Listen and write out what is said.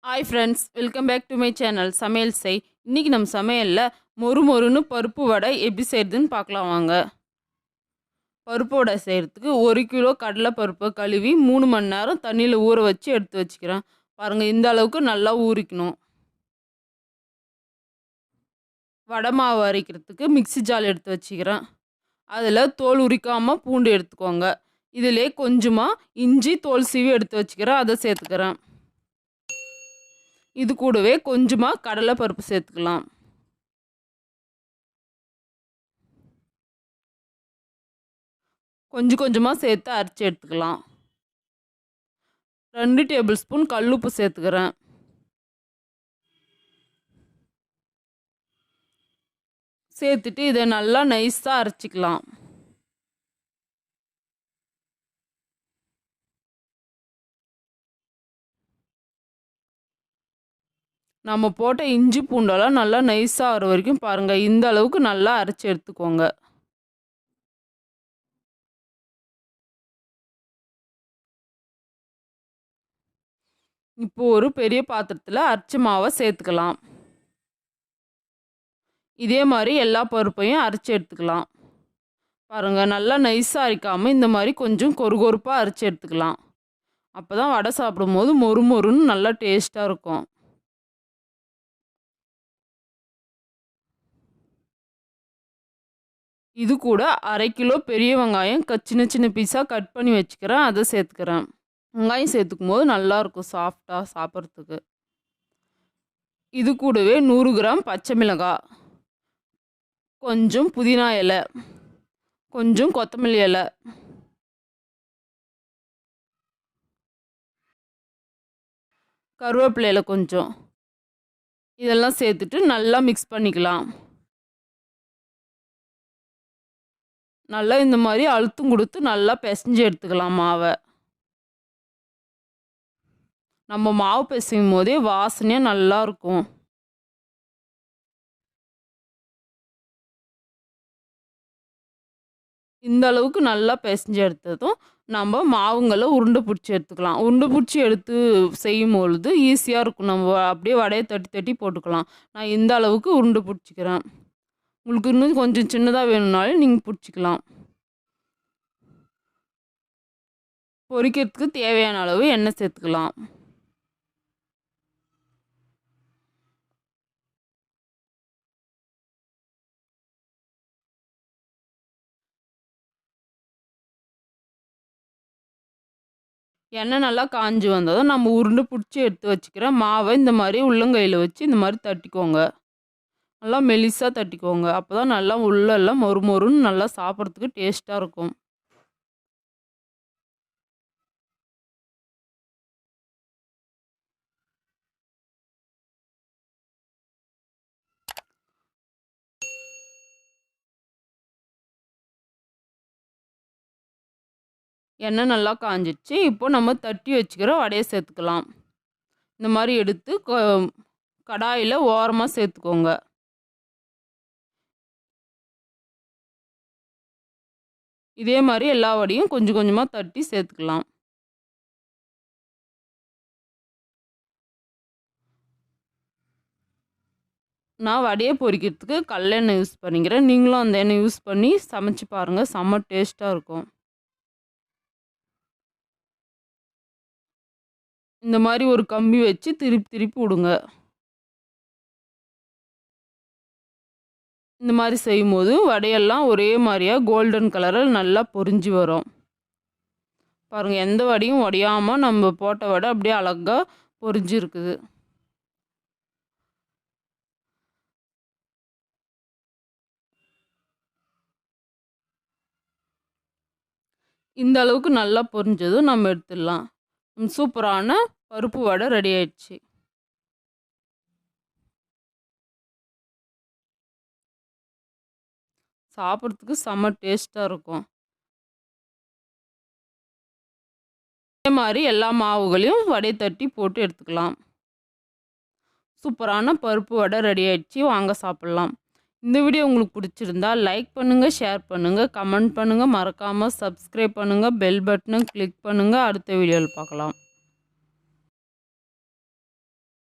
Hi friends, welcome back to my channel Samayal Say. இன்னைக்கு நம்ம சமையல்ல மொறு மொறுன்னு பருப்பு வடை எப்படி செய்யறதுன்னு பார்க்கலாம் வாங்க. பருப்பு வடை செய்யறதுக்கு 1 கிலோ கடலை பருப்பு கழுவி 3 மணி நேரம் தண்ணியில் ஊற வச்சு எடுத்து வச்சுக்கிறேன். பாருங்க இந்த அளவுக்கு நல்லா ஊறிக்கணும். வடை மாவு அரைக்கிறதுக்கு மிக்ஸி ஜார் எடுத்து வச்சுக்கிறேன். அதில் தோல் உரிக்காமல் பூண்டு எடுத்துக்கோங்க. இதிலே கொஞ்சமாக இஞ்சி தோல் சீவி எடுத்து வச்சுக்கிறேன், அதை சேர்த்துக்கிறேன். இது கூடவே கொஞ்சமாக கடலை பருப்பு சேர்த்துக்கலாம். கொஞ்சமாக சேர்த்து அரைச்சி எடுத்துக்கலாம். 2 டேபிள் ஸ்பூன் கல்லுப்பு சேர்த்துக்கிறேன். சேர்த்துட்டு இதை நல்லா நைஸாக அரைச்சிக்கலாம். நம்ம போட்ட இஞ்சி பூண்டெல்லாம் நல்லா நைஸாக ஆகிற வரைக்கும் பாருங்கள், இந்த அளவுக்கு நல்லா அரைச்சி எடுத்துக்கோங்க. இப்போ ஒரு பெரிய பாத்திரத்தில் அரைச்ச மாவை சேர்த்துக்கலாம். இதே மாதிரி எல்லா பருப்பையும் அரைச்சி எடுத்துக்கலாம். பாருங்கள், நல்லா நைஸாக அரைக்காமல் இந்த மாதிரி கொஞ்சம் கொறுகொறுப்பாக அரைச்சி எடுத்துக்கலாம். அப்போ தான் வடை சாப்பிடும்போது மொறு மொறுன்னு நல்லா டேஸ்ட்டாக இருக்கும். இது கூட 1/2 கிலோ பெரிய வெங்காயம் சின்ன சின்ன பீஸாக கட் பண்ணி வச்சுக்கிறேன், அதை சேர்த்துக்கிறேன். வெங்காயம் சேர்த்துக்கும் போது நல்லாயிருக்கும் சாஃப்டாக சாப்பிட்றதுக்கு. இது கூடவே 100 கிராம் பச்சை மிளகாய், கொஞ்சம் புதினா இலை, கொஞ்சம் கொத்தமல்லி இலை, கருவேப்பிலை இலை கொஞ்சம், இதெல்லாம் சேர்த்துட்டு நல்லா மிக்ஸ் பண்ணிக்கலாம். நல்லா இந்த மாதிரி அழுத்தம் கொடுத்து நல்லா பிசைஞ்சு எடுத்துக்கலாம் மாவை. நம்ம மாவு பிசையும் போதே வாசனையாக நல்லாயிருக்கும். இந்த அளவுக்கு நல்லா பிசைஞ்சு எடுத்ததும் நம்ம மாவுங்களை உருண்டை பிடிச்சி எடுத்துக்கலாம். உருண்டை பிடிச்சி எடுத்து செய்யும் பொழுது ஈஸியாக இருக்கும். நம்ம அப்படியே வடையை தட்டி தட்டி போட்டுக்கலாம். நான் இந்த அளவுக்கு உருண்டை பிடிச்சிக்கிறேன். உங்களுக்கு இன்னும் கொஞ்சம் சின்னதாக வேணும்னாலும் நீங்கள் பிடிச்சிக்கலாம். பொரிக்கிறதுக்கு தேவையான அளவு எண்ணெய் சேர்த்துக்கலாம். எண்ணெய் நல்லா காஞ்சி வந்ததும் நம்ம உருண்டை பிடிச்சி எடுத்து வச்சுக்கிற மாவை இந்த மாதிரி உள்ளங்கையில் வச்சு இந்த மாதிரி தட்டிக்கோங்க. நல்லா மெலிசாக தட்டிக்கோங்க. அப்போ தான் நல்லா உள்ளெல்லாம் மொறு மொறுன்னு நல்லா சாப்பிட்றதுக்கு டேஸ்ட்டாக இருக்கும். எண்ணெய் நல்லா காஞ்சிடுச்சு. இப்போ நம்ம தட்டி வச்சுக்கிற வடையை சேர்த்துக்கலாம். இந்த மாதிரி எடுத்து கடாயில் ஓரமாக சேர்த்துக்கோங்க. இதே மாதிரி எல்லா வடையும் கொஞ்சம் கொஞ்சமாக தட்டி சேர்த்துக்கலாம். நான் வடையை பொரிக்கிறதுக்கு கடலெண்ணெய் யூஸ் பண்ணிக்கிறேன். நீங்களும் அந்த எண்ணெய் யூஸ் பண்ணி சமைச்சு பாருங்கள், செம்ம டேஸ்ட்டாக இருக்கும். இந்த மாதிரி ஒரு கம்பி வச்சு திருப்பி திருப்பி விடுங்க. இந்த மாதிரி செய்யும்போது வடையெல்லாம் ஒரே மாதிரியாக கோல்டன் கலரில் நல்லா பொரிஞ்சு வரும். பாருங்கள், எந்த வடையும் உடையாமல் நம்ம போட்ட வடை அப்படியே அழகாக பொரிஞ்சு இருக்குது. இந்த அளவுக்கு நல்லா பொரிஞ்சதும் நம்ம எடுத்துடலாம். சூப்பரான பருப்பு வடை ரெடி ஆயிடுச்சு. சாப்பிட்றதுக்கு செம்ம டேஸ்ட்டாக இருக்கும். இதே மாதிரி எல்லா மாவுகளையும் வடை தட்டி போட்டு எடுத்துக்கலாம். சூப்பரான பருப்பு வடை ரெடி ஆயிடுச்சு. வாங்க சாப்பிட்லாம். இந்த வீடியோ உங்களுக்கு பிடிச்சிருந்தா லைக் பண்ணுங்கள், ஷேர் பண்ணுங்கள், கமெண்ட் பண்ணுங்கள், மறக்காமல் சப்ஸ்கிரைப் பண்ணுங்கள், பெல் பட்டனை கிளிக் பண்ணுங்கள். அடுத்த வீடியோவில் பார்க்கலாம்.